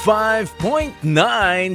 105.9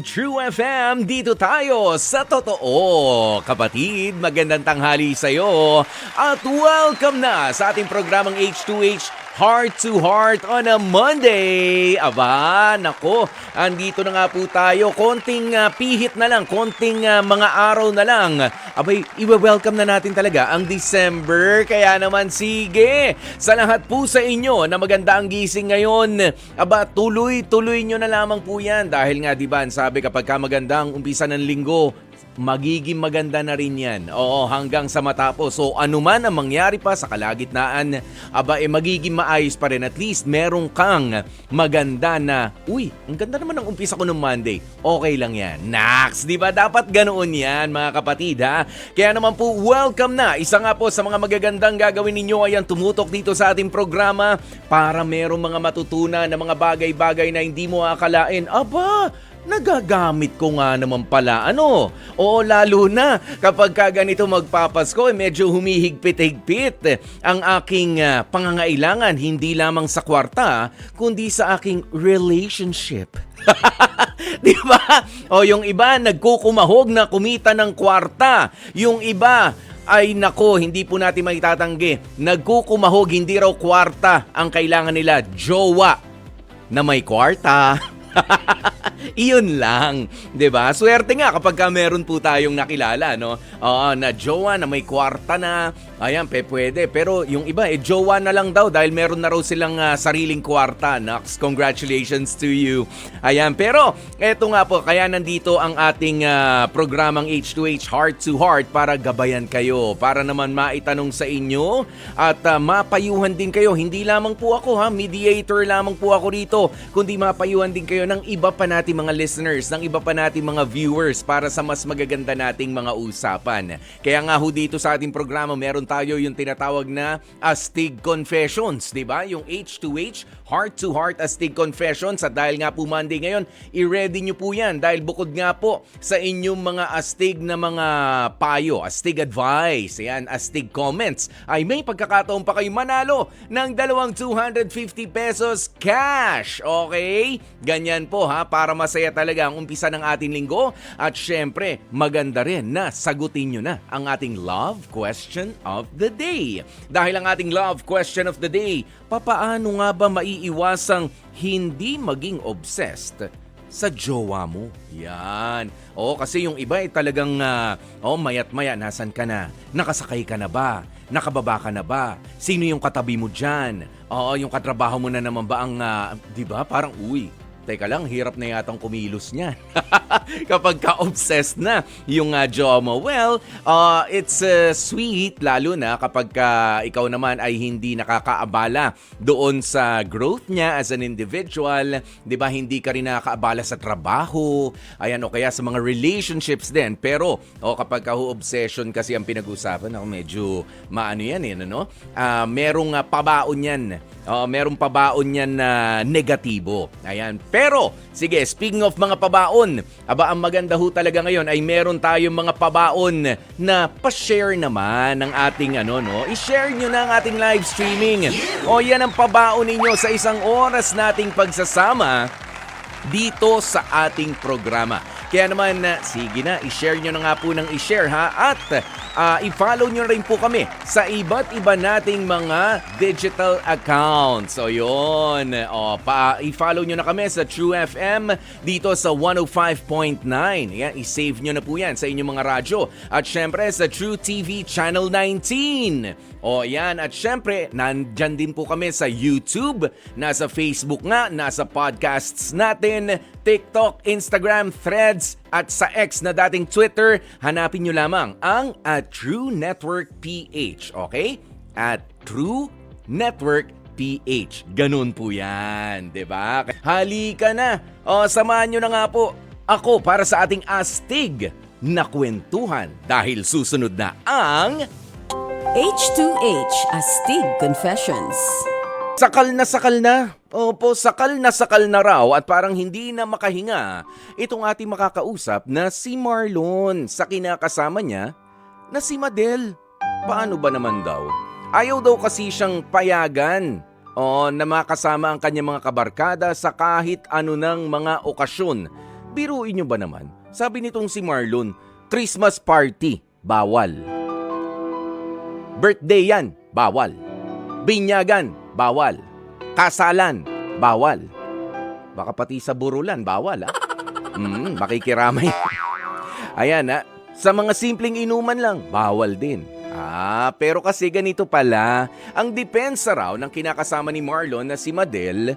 True FM, dito tayo sa totoo. Kapatid, magandang tanghali sa'yo at welcome na sa ating programang H2H Heart to Heart on a Monday. Aba, nako, andito na nga po tayo. Konting pihit na lang, konting mga araw na lang. Abay, i-welcome na natin talaga ang December. Kaya naman, sige, sa lahat po sa inyo na maganda ang gising ngayon, aba, tuloy-tuloy nyo na lamang po yan. Dahil nga, diba, sabi kapag ka maganda ang umpisa ng linggo, magiging maganda na rin yan. Oo, hanggang sa matapos. So, anuman ang mangyari pa sa kalagitnaan, aba, magiging maayos pa rin. At least, meron kang maganda na, uy, ang ganda naman ang umpisa ko ng Monday. Okay lang yan. Naks, di ba? Dapat ganoon yan, mga kapatid, ha? Kaya naman po, welcome na. Isa nga po sa mga magagandang gagawin ninyo ay ang tumutok dito sa ating programa para merong mga matutunan na mga bagay-bagay na hindi mo akalain. Aba, nagagamit ko nga naman pala. Ano? Oo, lalo na kapag ganito magpapasko, medyo humihigpit-higpit ang aking pangangailangan, hindi lamang sa kwarta, kundi sa aking relationship. Di ba? O yung iba, nagkukumahog na kumita ng kwarta. Yung iba, ay nako, hindi po natin maitatanggi. Nagkukumahog, hindi raw kwarta ang kailangan nila, jowa na may kwarta. Iyon lang, 'di ba? Swerte nga kapag meron po tayong nakilala, no? Na jowa na may kwarta na. Ayan, pwede. Pero yung iba, jowa na lang daw dahil meron na raw silang sariling kwarta. Naks, congratulations to you. Ayan, pero eto nga po, kaya nandito ang ating programang H2H Heart to Heart para gabayan kayo, para naman maitanong sa inyo at mapayuhan din kayo. Hindi lamang po ako, mediator lamang po ako rito, kundi mapayuhan din kayo ng iba pa nating mga listeners, ng iba pa nating mga viewers para sa mas magaganda nating mga usapan. Kaya nga ho dito sa ating programa, meron tayo yung tinatawag na Astig Confessions, di ba? Yung H2H, Heart to Heart Astig Confessions. At dahil nga po Monday ngayon, i-ready nyo po yan dahil bukod nga po sa inyong mga astig na mga payo, astig advice, yan, astig comments, ay may pagkakataon pa kayo manalo ng 250 pesos cash. Okay? Ganyan po para masaya talaga ang umpisa ng ating linggo. At syempre, maganda rin na sagutin nyo na ang ating love question of the day. Dahil ang ating love question of the day, papaano nga ba maiiwasang hindi maging obsessed sa jowa mo? Yan. Kasi yung iba talagang mayat-maya, nasan ka na? Nakasakay ka na ba? Nakababa ka na ba? Sino yung katabi mo dyan? Yung katrabaho mo na naman ba ang, di ba? Parang, teka lang, hirap na yatang kumilos niya. Kapag ka-obsessed na yung jowa mo. Well, it's sweet, lalo na kapag ikaw naman ay hindi nakakaabala doon sa growth niya as an individual. Di ba, hindi ka rin nakakaabala sa trabaho. Ayan, o kaya sa mga relationships din. Pero, kapag obsession kasi ang pinag-usapan, medyo maano yan, no? Merong pabaon yan. Merong pabaon yan na negatibo. Ayan. Pero, sige, speaking of mga pabaon, ang maganda ho talaga ngayon ay meron tayong mga pabaon na pa-share naman ng ating i-share nyo na ang ating live streaming. Yan ang pabaon ninyo sa isang oras nating pagsasama dito sa ating programa. Kaya naman, sige na, i-share nyo na nga po ng i-share at i-follow nyo rin po kami sa iba't iba nating mga digital accounts. So yun, i-follow nyo na kami sa True FM dito sa 105.9. Yan, i-save nyo na po yan sa inyong mga radyo. At syempre sa True TV Channel 19. Yan, at syempre, nandyan din po kami sa YouTube, nasa Facebook nga, nasa podcasts natin, TikTok, Instagram, Threads, at sa X na dating Twitter. Hanapin nyo lamang ang True Network PH, okay? At True Network PH. Ganun po yan, diba? Halika na. Samahan nyo na nga po ako para sa ating astig na kwentuhan dahil susunod na ang H2H Astig Confessions. Sakal na. Opo, sakal na raw at parang hindi na makahinga itong ating makakausap na si Marlon sa kinakasama niya na si Madel. Paano ba naman daw? Ayaw daw kasi siyang payagan O na makasama ang kanyang mga kabarkada sa kahit ano ng mga okasyon. Biruin nyo ba naman? Sabi nitong si Marlon, Christmas party, bawal. Birthday yan, bawal. Binyagan, bawal. Kasalan, bawal. Baka pati sa burulan, bawal ha. Makikiramay. Ayan ha, sa mga simpleng inuman lang, bawal din. Pero kasi ganito pala, ang depensa raw ng kinakasama ni Marlon na si Madel,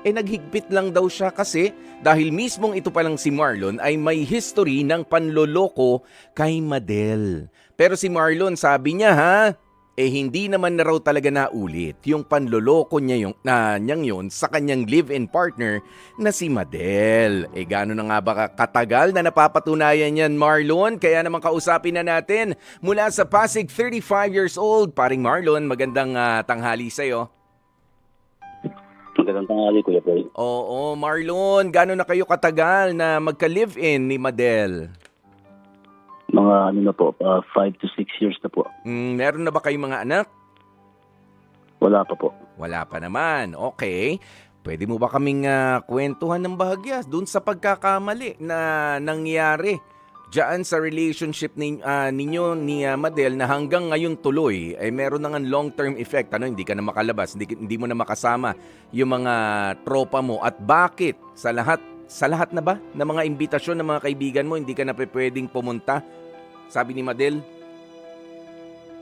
naghigpit lang daw siya kasi dahil mismong ito palang si Marlon ay may history ng panloloko kay Madel. Pero si Marlon sabi niya hindi naman na raw talaga naulit yung panloloko niya niyang yun sa kanyang live-in partner na si Madel. Gaano na nga ba katagal na napapatunayan yan, Marlon? Kaya naman kausapin na natin mula sa Pasig, 35 years old. Paring Marlon, magandang tanghali sa'yo. Magandang tanghali, Kuya Boy. Oo, Marlon, gaano na kayo katagal na magka-live-in ni Madel? Mga 5 to 6 years na po. Meron na ba kayong mga anak? Wala pa po. Wala pa naman. Okay. Pwede mo ba kaming kwentuhan ng bahagya dun sa pagkakamali na nangyari diyan sa relationship ninyo ni Madel na hanggang ngayon tuloy meron nang long-term effect. Hindi ka na makalabas, hindi mo na makasama yung mga tropa mo. At bakit sa lahat na ba ng mga imbitasyon ng mga kaibigan mo hindi ka na pwedeng pumunta? Sabi ni Madel.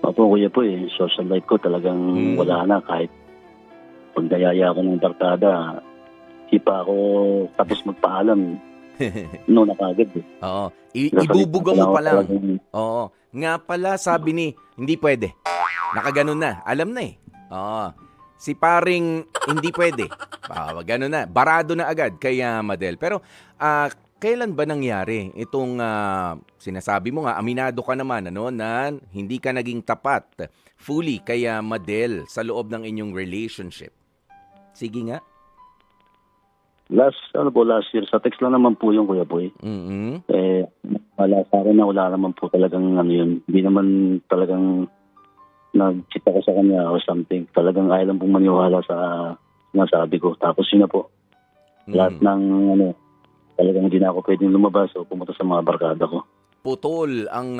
Opo, Kuya Boy, social life ko talagang wala na. Kahit pag nayaya ako ng barkada, di pa ako tapos magpaalam. No, nakagad eh. Oo. Ibubuga mo pa lang. Talagang... Oo. Nga pala, sabi ni, hindi pwede. Nakaganon na. Alam na eh. Oo. Si paring, hindi pwede. Ganon na. Barado na agad kay Madel. Pero, kailan ba nangyari itong sinasabi mo nga, aminado ka naman na hindi ka naging tapat fully kay Madel sa loob ng inyong relationship? Sige nga. Last year, sa text lang naman po yung Kuya Boy. Wala sa akin na wala naman po talagang yun. Hindi naman talagang nag-cheat ako sa kanya or something. Talagang ayaw lang pong maniwala sa nasabi ko. Tapos yun na po. Lahat ng talagang hindi na ako pwedeng lumabas o pumunta sa mga barkada ko. Putol ang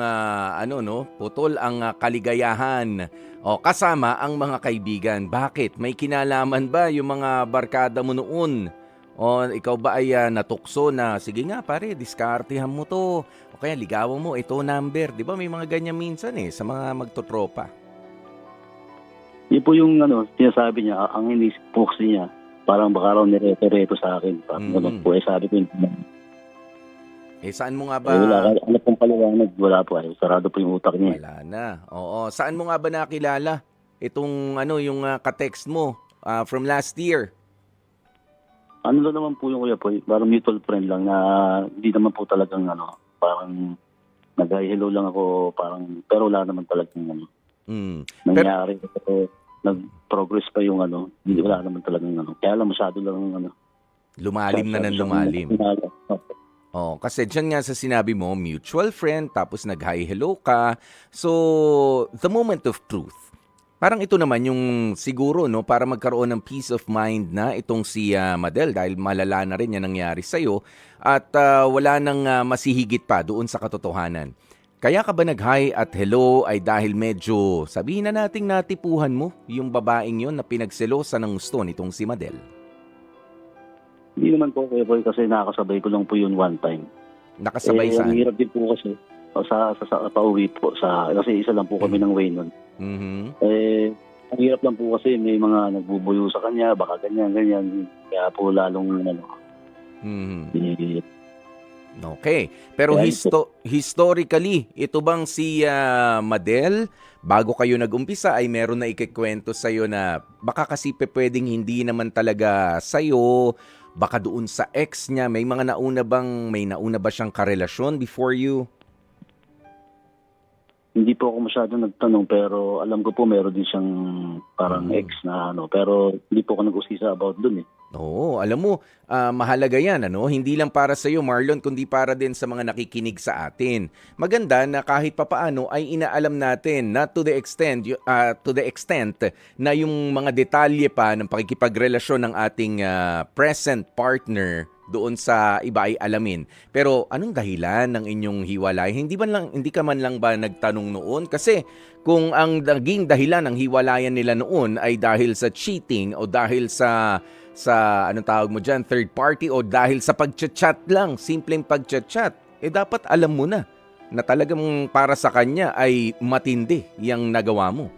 putol ang kaligayahan o kasama ang mga kaibigan. Bakit? May kinalaman ba yung mga barkada mo noon? O ikaw ba ay natukso na sige nga pare, diskartehan mo to. O kaya ligawan mo ito number. 'Di ba may mga ganyan minsan sa mga magtotropa. Yun po yung sinasabi niya, ang inisip po kasi niya, parang baka raw nireto sa akin. Parang po, sabi ko, saan mo nga ba? Wala pong paliwanag, wala po. Sarado po yung utak niya. Wala na. Oo. Saan mo nga ba nakilala itong yung ka-text mo from last year? Lang naman po yung Kuya Boy, parang mutual friend lang na hindi naman po talagang parang nag-hello lang ako, parang, pero wala naman talagang nangyari. Pero nag-progress pa yung hindi wala naman talagang kaya lang masyado lang lumalim na ng lumalim. Kasi dyan nga sa sinabi mo, mutual friend, tapos nag-hi hello ka. So, the moment of truth. Parang ito naman yung siguro para magkaroon ng peace of mind na itong si Madel dahil malala na rin yan nangyari sa'yo at wala nang masihigit pa doon sa katotohanan. Kaya ka ba nag-hi at hello ay dahil medyo sabihin na nating natipuhan mo yung babaeng yon na pinagselosan ng gusto nitong si Madel? Hindi naman po, Kuya Boy, kasi nakakasabay ko lang po yun one time. Nakasabay saan? Ang hirap din po kasi sa pauwi po kasi isa lang po kami ng way nun. Ang hirap lang po kasi may mga nagbubuyo sa kanya, baka ganyan. Kaya po lalong Okay. Pero historically, ito bang si Madel, bago kayo nag-umpisa ay meron na ikikwento sa'yo na baka kasi pwedeng hindi naman talaga sa'yo, baka doon sa ex niya, may nauna ba siyang karelasyon before you? Hindi po ako masyadong nagtanong, pero alam ko po meron din siyang parang ex na pero hindi po ako nag-usisa about dun eh. Oo, alam mo, mahalaga yan, ano? Hindi lang para sa iyo, Marlon, kundi para din sa mga nakikinig sa atin. Maganda na kahit papaano ay inaalam natin, not to the extent na yung mga detalye pa ng pakikipagrelasyon ng ating present partner doon sa iba ay alamin. Pero anong dahilan ng inyong hiwalay? Hindi ka man lang ba nagtanong noon? Kasi kung ang naging dahilan ng hiwalayan nila noon ay dahil sa cheating o dahil sa anong tawag mo dyan, third party o dahil sa pagchat-chat lang, simpleng pagchat-chat, dapat alam mo na talagang para sa kanya ay matindi yung nagawa mo.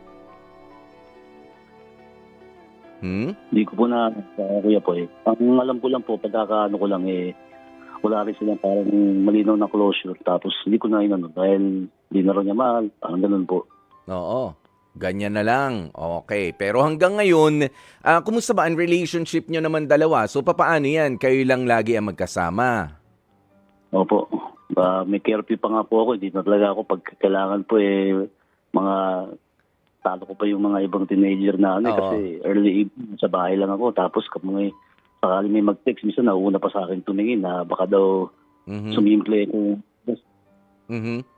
Hindi ko po na, Kuya Boy. Ang alam ko lang po, pagkakaano ko lang wala rin silang parang malinaw na closure. Tapos hindi ko na inano dahil hindi na rin niya mahal. Parang ganun po. Oo, ganyan na lang. Okay, pero hanggang ngayon, kumusta ba ang relationship nyo naman dalawa? So, papaano yan? Kayo lang lagi ang magkasama? Opo. May curfew pa nga po ako. Hindi na talaga ako pag kailangan po mga talo ko pa yung mga ibang teenager na Oo. kasi early evening sa bahay lang ako. Tapos kapag sakali may mag-text, minsan nauna pa sa akin tumingin na baka daw sumimple ko.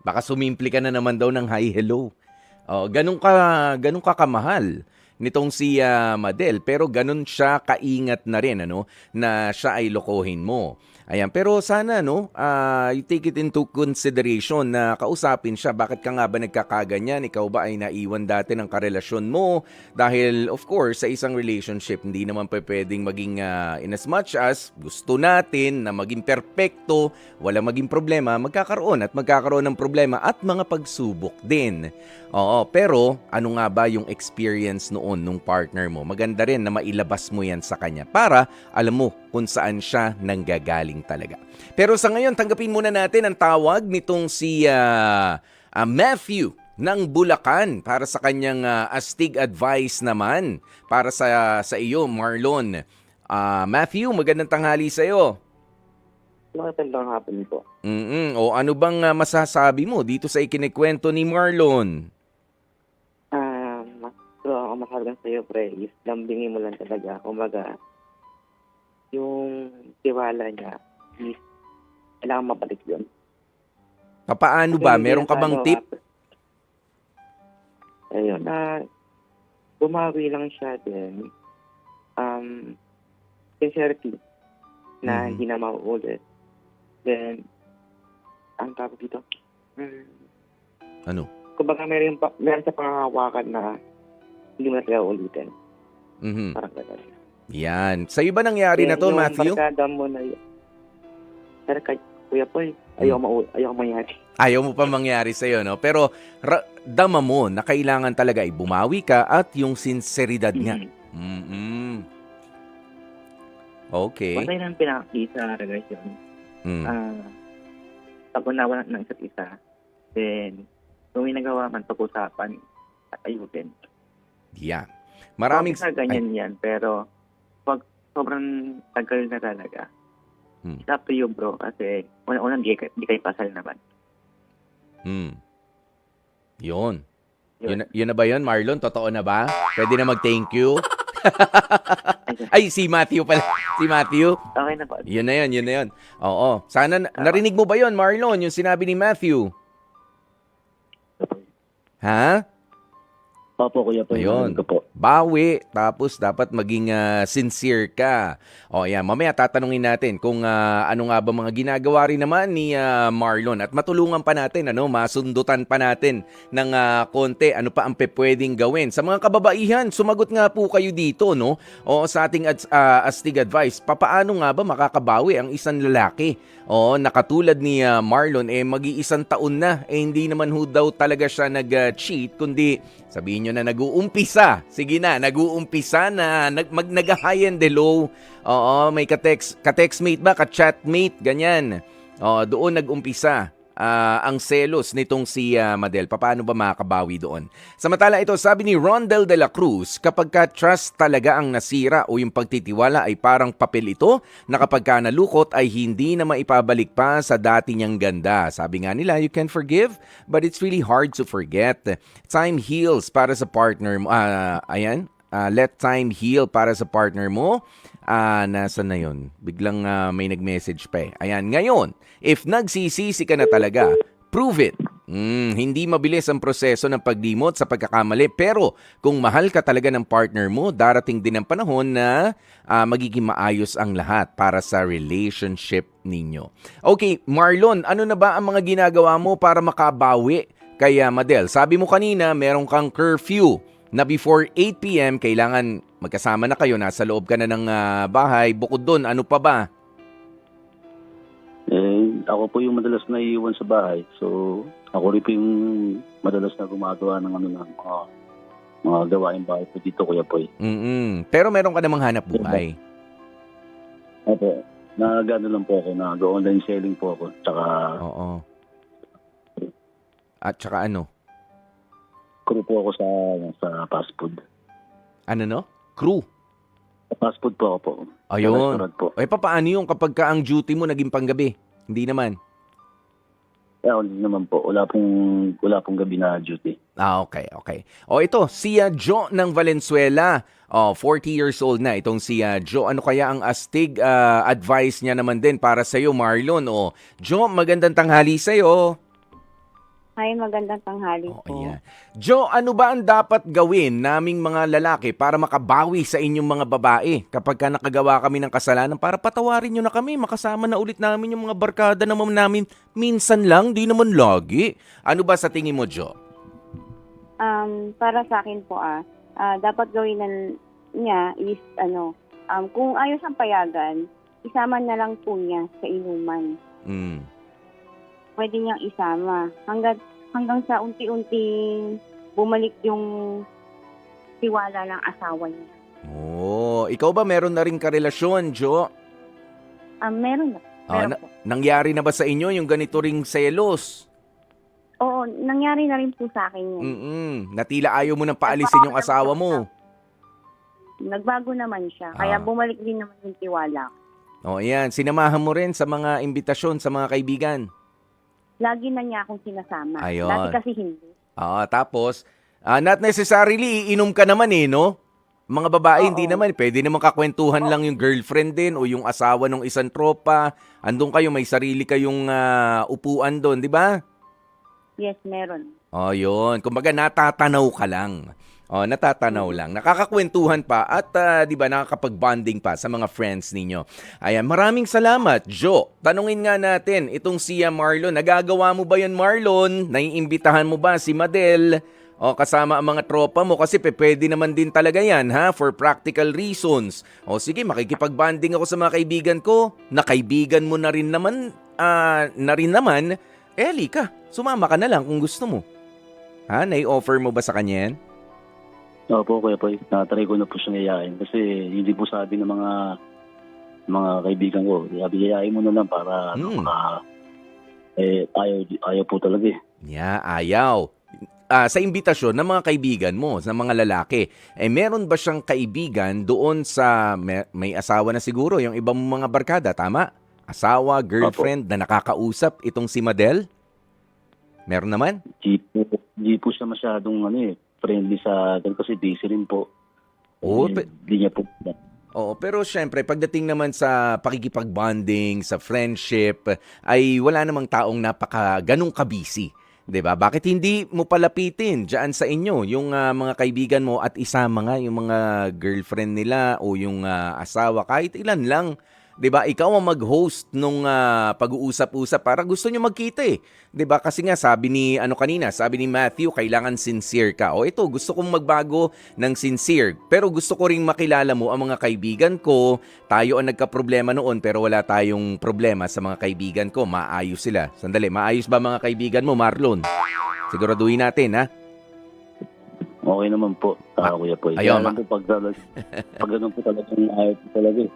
Baka sumimple ka na naman daw ng hi, hello. Ganun ka kamahal nitong si Madel, pero ganun siya kaingat na rin, ano, na siya ay lokohin mo. Ayan, pero sana, no, you take it into consideration na kausapin siya. Bakit ka nga ba nagkakaganyan? Ikaw ba ay naiwan dati ng karelasyon mo? Dahil, of course, sa isang relationship, hindi naman pwedeng maging in as much as gusto natin na maging perpekto, wala maging problema, magkakaroon ng problema at mga pagsubok din. Oo, pero ano nga ba yung experience noon nung partner mo? Maganda rin na mailabas mo yan sa kanya para alam mo kung saan siya nanggagaling talaga. Pero sa ngayon, tanggapin muna natin ang tawag nitong si Matthew ng Bulacan para sa kanyang astig advice naman para sa iyo, Marlon. Matthew, magandang tanghali sa iyo. Magandang hapon po. O ano bang masasabi mo dito sa ikinikwento ni Marlon? Ang mahalagang sa'yo, pre, is lambingin mo lang talaga. Kumbaga, yung tiwala niya is kailangan mabalik yun. Paano ba? Meron ka bang tip? Ayun, bumawi lang siya din. Sincerity na hindi na mauulit. Then, ang tawag dito? Ano? Kumbaga, meron sa pangahawakan na hindi mo na talaga ulitin. Parang gano'n. Yan. Sa'yo ba nangyari na to, Matthew? Yung barkada mo na yun. Pero Kuya Poy, ayaw mangyari. Ayaw mo pa mangyari sa'yo, no? Pero dama mo na kailangan talaga ay bumawi ka at yung sinseridad nga. Okay. Patay ng pinakita sa relasyon. Pag-unawa ng isa't isa, then kung may nagawa man pag-usapan at ayusin. Yeah. Maraming sa ganyan yan, pero pag sobrang tagal na talaga, it's up to you, bro, kasi unang-unang di kayo pasal naman. Yun na ba yun, Marlon? Totoo na ba? Pwede na mag-thank you? Ay, si Matthew pala. Si Matthew. Okay na po. Yun na yun. Oo. Sana narinig mo ba yun, Marlon? Yung sinabi ni Matthew. Ha? Opo, Kuya Boy. Ayun. Po. Bawi. Tapos dapat maging sincere ka. O yan, mamaya tatanungin natin kung ano nga ba mga ginagawa rin naman ni Marlon. At matulungan pa natin, masundutan pa natin ng konti ano pa ang pwedeng gawin. Sa mga kababaihan, sumagot nga po kayo dito, no? O sa ating astig advice, papaano nga ba makakabawi ang isang lalaki? O nakatulad ni Marlon, mag-iisang taon na, hindi naman ho daw talaga siya nag-cheat, kundi sabihin nyo na nag-uumpisa. Sige na, nag-uumpisa na nag-high and low. Oo, may ka-textmate ba, ka-chatmate, ganyan. Doon nag-umpisa ang selos nitong si Madel. Paano ba makakabawi doon? Samantala ito, sabi ni Rondel de la Cruz, kapag ka-trust talaga ang nasira o yung pagtitiwala ay parang papel ito, na kapag ka nalukot ay hindi na maipabalik pa sa dati niyang ganda. Sabi nga nila, you can forgive, but it's really hard to forget. Time heals para sa partner mo. Let time heal para sa partner mo. Nasa na yun? Biglang may nag-message pa eh. Ayan, ngayon, if nagsisisi ka na talaga, prove it. Hindi mabilis ang proseso ng pagdimot sa pagkakamali, pero kung mahal ka talaga ng partner mo, darating din ang panahon na magiging maayos ang lahat para sa relationship ninyo. Okay, Marlon, ano na ba ang mga ginagawa mo para makabawi kay Madel? Sabi mo kanina, meron kang curfew na before 8 p.m. kailangan magkasama na kayo, nasa loob ka na ng bahay. Bukod doon, ano pa ba? Ako po yung madalas na iiwan sa bahay. So, ako rin po yung madalas na gumagawa ng mga gawain bahay po dito, Kuya Poy. Pero meron ka namang hanap buhay. Opo. Nag-ano lang po ako, nag-online selling po ako. Tsaka, Oo. At saka ano? crew po ako sa fast food. Ano no? Crew. Sa fast food po ako po. Ayun. Sa restaurant po. Paano yung kapag ka ang duty mo naging panggabi? Hindi naman. Hindi naman po. Wala pong gabi na duty. Okay. O ito, si Jo ng Valenzuela. 40 years old na itong si Jo. Ano kaya ang astig advice niya naman din para sa iyo, Marlon? Jo, magandang tanghali sa iyo. Hi, magandang tanghali po. Ayan. Jo, ano ba ang dapat gawin naming mga lalaki para makabawi sa inyong mga babae kapag ka nakagawa kami ng kasalanan para patawarin nyo na kami, makasama na ulit namin yung mga barkada naman namin minsan lang, di naman lagi. Ano ba sa tingin mo, Jo? Para sa akin po dapat gawin niya is kung ayaw siyang payagan, isama na lang po niya sa inuman. Pwede niyang isama hanggang sa unti-unting bumalik yung tiwala ng asawa niya. Ikaw ba meron na rin karelasyon, Jo? Meron na. Meron po. Nangyari na ba sa inyo yung ganito ring selos? Oo, nangyari na rin po sa akin yun. Natila ayaw mo nang paalisin yung asawa mo. Nagbago naman siya, kaya bumalik din naman yung tiwala. Ayan. Sinamahan mo rin sa mga imbitasyon sa mga kaibigan. Lagi na niya akong sinasama. Ayun. Dati kasi hindi. Tapos, not necessarily, iinom ka naman no? Mga babae, hindi naman. Pwede naman kakwentuhan lang yung girlfriend din o yung asawa ng isang tropa. Andun kayo, may sarili kayong upuan doon, di ba? Yes, meron. Yun. Kumbaga, natatanaw ka lang. Natatanaw lang. Nakakakwentuhan pa at di ba nakakapag-bonding pa sa mga friends ninyo. Ayan, maraming salamat, Jo. Tanungin nga natin, itong si Marlon, nagagawa mo ba yan, Marlon? Naiimbitahan mo ba si Madel? Kasama ang mga tropa mo kasi pwede naman din talaga yan, for practical reasons. Sige, makikipag-bonding ako sa mga kaibigan ko. Nakaibigan mo na rin naman, Lika, sumama ka na lang kung gusto mo. Nai-offer mo ba sa kanya yan? Opo, Kuya Poy. Natry ko na po siyang yayain. Kasi hindi po sabi ng mga kaibigan ko, yayain mo na lang para ayaw po talaga eh. Ayaw. Sa imbitasyon ng mga kaibigan mo, sa mga lalaki, meron ba siyang kaibigan doon sa may asawa na siguro, yung ibang mga barkada, tama? Asawa, girlfriend na nakakausap itong si Madel? Meron naman? Di po siya masyadong friendly sa kasi busy rin po. Di niya po. Pero syempre, pagdating naman sa pakikipag-bonding, sa friendship, ay wala namang taong ganong kabisi. 'Di ba? Bakit hindi mo palapitin diyan sa inyo yung mga kaibigan mo at isama nga yung mga girlfriend nila o yung asawa, kahit ilan lang. 'Di ba? Ikaw ang mag-host nung pag-uusap-usap para gusto niyo magkita eh. 'Di ba? Kasi nga sabi ni Matthew, kailangan sincere ka. Ito, gusto kong magbago ng sincere. Pero gusto ko ring makilala mo ang mga kaibigan ko. Tayo ang nagka-problema noon pero wala tayong problema sa mga kaibigan ko. Maayos sila. Sandali, maayos ba mga kaibigan mo, Marlon? Siguraduhin natin, ha? Okay naman po, Kuya Poy. Ayun, pag ganun po ayaw po talaga eh.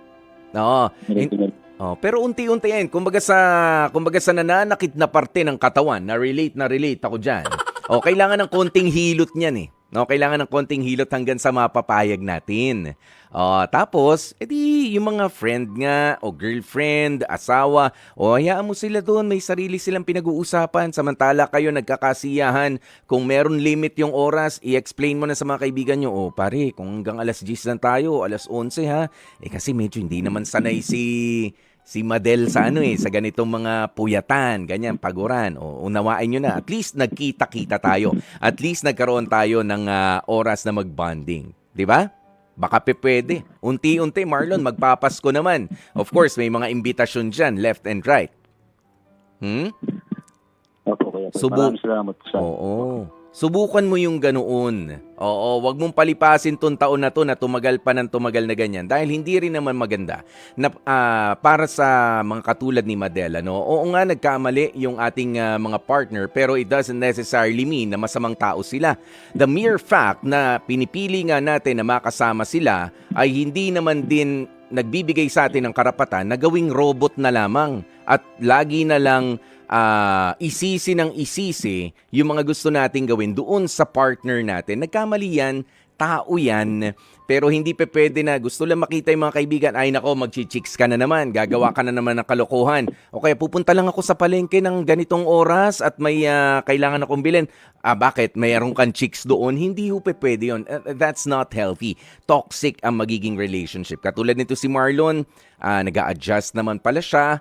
Pero unti-unti yan. Kumbaga sa nananakit na parte ng katawan, na relate ako dyan. Kailangan ng konting hilot niyan eh. No, kailangan ng konting hilot hanggang sa mapapayag natin. Tapos, edi yung mga friend nga o girlfriend, asawa, hayaan mo sila doon, may sarili silang pinag-uusapan. Samantala kayo nagkakasiyahan. Kung meron limit yung oras, i-explain mo na sa mga kaibigan nyo, pare, kung hanggang alas 10 lang tayo, alas 11 ha. Kasi medyo hindi naman sanay si Madel sa sa ganitong mga puyatan, ganyan, paguran. Unawain nyo na. At least nagkita-kita tayo. At least nagkaroon tayo ng oras na mag-bonding. Di ba? Baka pwede. Unti-unti, Marlon, magpapasko naman. Of course, may mga imbitasyon dyan, left and right. Opo, Kuya Boy. Maraming salamat po sa... Oo. Subukan mo yung ganoon. Wag mong palipasin tong taon na to na tumagal pa ng tumagal na ganyan dahil hindi rin naman maganda na para sa mga katulad ni Madel, Oo nga, nagkamali yung ating mga partner pero it doesn't necessarily mean na masamang tao sila. The mere fact na pinipili nga natin na makasama sila ay hindi naman din nagbibigay sa atin ng karapatan na gawing robot na lamang at lagi na lang isisi ng isisi yung mga gusto nating gawin doon sa partner natin. Nagkamali yan, tao yan, pero hindi pwede na gusto lang makita yung mga kaibigan, ay nako, magchichicks ka na naman, gagawa ka na naman ng kalokohan. O kaya pupunta lang ako sa palengke ng ganitong oras at may kailangan akong bilhin. Bakit? Mayroong kang chicks doon? Hindi pwede yun. That's not healthy. Toxic ang magiging relationship. Katulad nito si Marlon, nag-a-adjust naman pala siya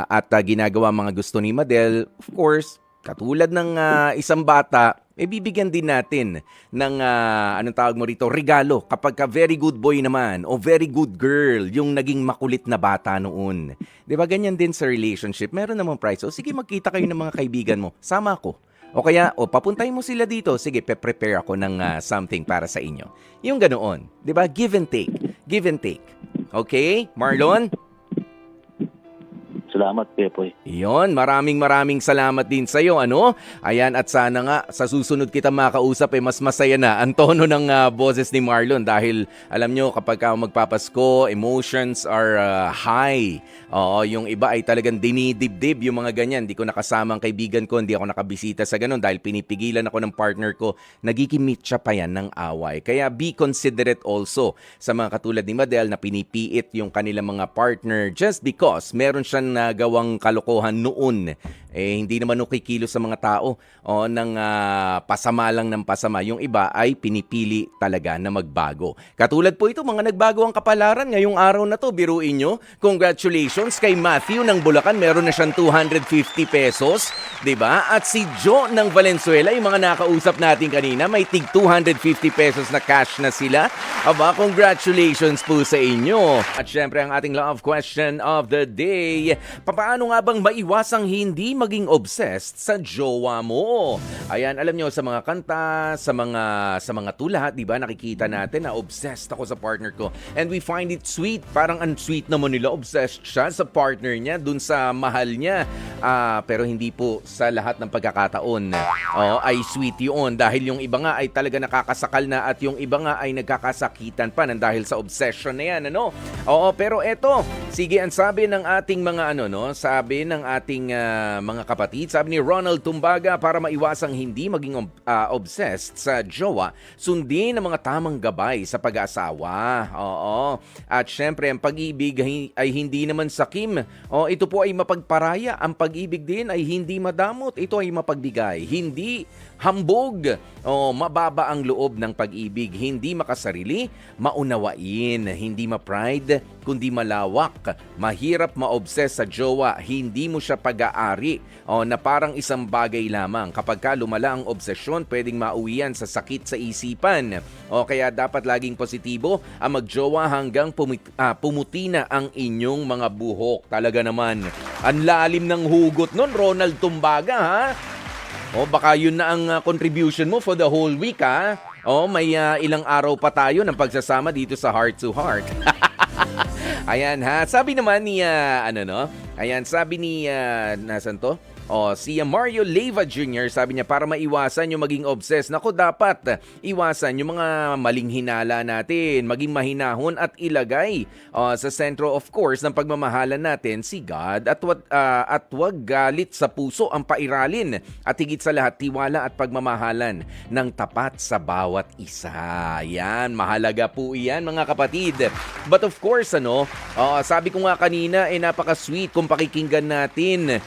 at ginagawa mga gusto ni Madel. Of course, katulad ng isang bata, bibigyan din natin ng, anong tawag mo rito, regalo kapag ka very good boy naman o very good girl yung naging makulit na bata noon. Diba ganyan din sa relationship? Meron namang price. O sige, magkita kayo ng mga kaibigan mo. Sama ko. O kaya, papuntahin mo sila dito. Sige, prepare ako ng something para sa inyo. Yung ganoon. Diba? Give and take. Give and take. Okay, Marlon? Salamat, Kuya Boy. Iyon, maraming salamat din sa iyo, Ayan, at sana nga sa susunod kita makausap mas masaya na ang tono ng boses ni Marlon dahil alam nyo kapag magpapasko, emotions are high. Yung iba ay talagang dinidibdib yung mga ganyan. Hindi ko nakasama ang kaibigan ko, hindi ako nakabisita sa ganun dahil pinipigilan ako ng partner ko. Nagigimit siya pa yan ng away. Kaya be considerate also sa mga katulad ni Madel na pinipiit yung kanilang mga partner just because meron siyang nagawang kalokohan noon. Hindi naman kikilos sa mga tao ng pasama lang ng pasama. Yung iba ay pinipili talaga na magbago. Katulad po ito, mga nagbago ang kapalaran ngayong araw na to. Biruin nyo, congratulations kay Matthew ng Bulacan. Meron na siyang 250 pesos. Diba? At si Joe ng Valenzuela, yung mga nakausap natin kanina, may tig 250 pesos na cash na sila. Congratulations po sa inyo. At syempre ang ating love question of the day. Paano nga bang maiwasang hindi maging obsessed sa jowa mo? Ayan, alam nyo, sa mga kanta, sa mga tula, di ba, nakikita natin na obsessed ako sa partner ko. And we find it sweet. Parang unsweet naman nila, obsessed siya sa partner niya, dun sa mahal niya. Pero hindi po sa lahat ng pagkakataon ay sweet yun. Dahil yung iba nga ay talaga nakakasakal na at yung iba nga ay nagkakasakitan pa ng dahil sa obsession na yan, pero eto, sige, ang sabi ng ating mga sabi ng ating mga kapatid, sabi ni Ronald Tumbaga, para maiwasang hindi maging obsessed sa jowa, sundin ang mga tamang gabay sa pag-aasawa. At syempre, ang pag-ibig ay hindi naman sakim. Ito po ay mapagparaya. Ang pag-ibig din ay hindi madamot. Ito ay mapagbigay. Hindi hambog. Mababa ang loob ng pag-ibig. Hindi makasarili, maunawain. Hindi ma-pride, kundi malawak. Mahirap ma-obsess sa jowa. Hindi mo siya pag-aari na parang isang bagay lamang. Kapag ka lumala ang obsesyon, pwedeng mauwian sa sakit sa isipan. Kaya dapat laging positibo ang magjowa hanggang pumuti na ang inyong mga buhok. Talaga naman, ang lalim ng hugot nun, Ronald Tumbaga, ha? Baka yun na ang contribution mo for the whole week, ha? May ilang araw pa tayo ng pagsasama dito sa Heart to Heart. Ayan, ha? Sabi naman ni, Ayan, sabi ni, nasan to? Si Mario Leyva Jr., sabi niya, para maiwasan yung maging obsessed, nako, dapat iwasan yung mga maling hinala natin, maging mahinahon at ilagay sa sentro, of course, ng pagmamahalan natin si God, at wag galit sa puso ang pairalin, at higit sa lahat, tiwala at pagmamahalan ng tapat sa bawat isa. Yan, mahalaga po iyan, mga kapatid. But of course, sabi ko nga kanina, napaka-sweet kung pakikinggan natin.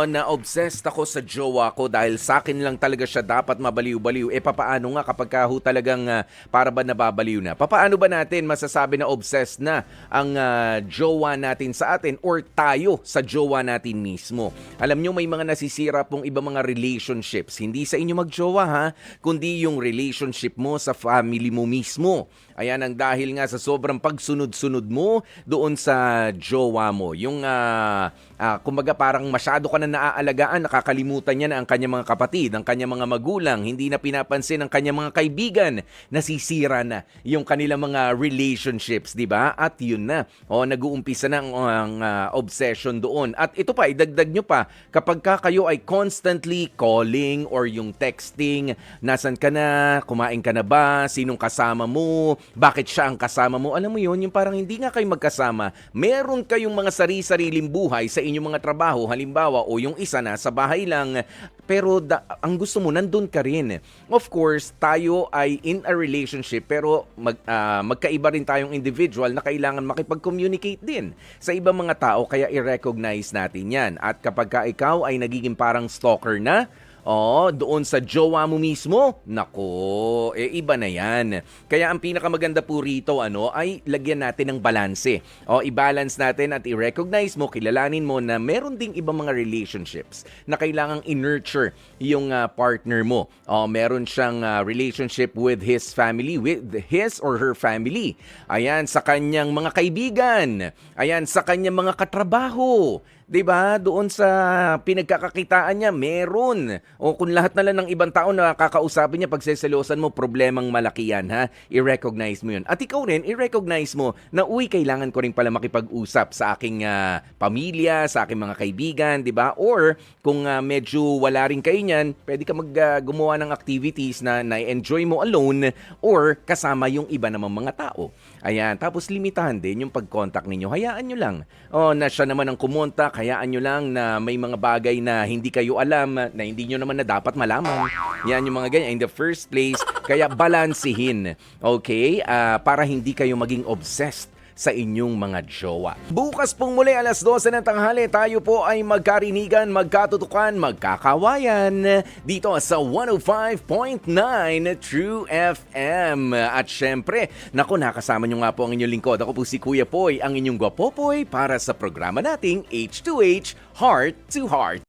Na obsessed ako sa jowa ko dahil sa akin lang talaga siya dapat mabaliw-baliw. Papaano nga kapag talagang para ba nababaliw na? Papaano ba natin masasabi na obsessed na ang jowa natin sa atin or tayo sa jowa natin mismo? Alam nyo, may mga nasisira pong iba mga relationships. Hindi sa inyo magjowa, ha? Kundi yung relationship mo sa family mo mismo. Ayan, ang dahil nga sa sobrang pagsunod-sunod mo doon sa jowa mo. Yung, kumbaga parang masyado ka na naaalagaan, nakakalimutan niya na ang kanyang mga kapatid, ang kanyang mga magulang, hindi na pinapansin ang kanyang mga kaibigan, nasisira na yung kanilang mga relationships, di ba? At yun na, nag-uumpisa na ang obsession doon. At ito pa, idagdag nyo pa, kapag kayo ay constantly calling or yung texting, nasan ka na, kumain ka na ba, sinong kasama mo, bakit siya ang kasama mo? Alam mo yun, yung parang hindi nga kayo magkasama. Meron kayong mga sari-sariling buhay sa inyong mga trabaho, halimbawa, o yung isa na sa bahay lang, pero ang gusto mo, nandun ka rin. Of course, tayo ay in a relationship, pero magkaiba rin tayong individual na kailangan makipag-communicate din sa ibang mga tao, kaya i-recognize natin yan. At kapag ikaw ay nagiging parang stalker na, doon sa jowa mo mismo, nako, iba na yan. Kaya ang pinakamaganda po rito, ay lagyan natin ng balanse. I-balance natin at i-recognize mo, kilalanin mo na meron ding ibang mga relationships na kailangang i-nurture yung partner mo. Meron siyang relationship with his family, with his or her family. Ayan, sa kanyang mga kaibigan. Ayan, sa kanyang mga katrabaho. 'Di ba? Doon sa pinagkakakitaan niya, meron. O kung lahat na lang ng ibang tao na kakausapin niya, pagseselosan mo, problemang malaki yan, ha? I-recognize mo yun. At ikaw rin, i-recognize mo na, kailangan ko rin pala makipag-usap sa aking pamilya, sa aking mga kaibigan, 'di ba? Or kung medyo wala rin kayo niyan, pwede ka gumawa ng activities na na-enjoy mo alone or kasama yung iba namang mga tao. Ayan, tapos limitahan din yung pag-contact ninyo. Hayaan nyo lang. Na siya naman ang kumontak, hayaan nyo lang na may mga bagay na hindi kayo alam, na hindi nyo naman na dapat malaman. Yan yung mga ganyan. In the first place, kaya balansihin. Okay? Para hindi kayo maging obsessed sa inyong mga jowa. Bukas pong muli alas 12 ng tanghali, tayo po ay magkarinigan, magkatutukan, magkakawayan dito sa 105.9 True FM. At syempre, nakasama nyo nga po ang inyong lingkod. Ako po si Kuya Poy, ang inyong gwapopoy para sa programa nating H2H Heart to Heart.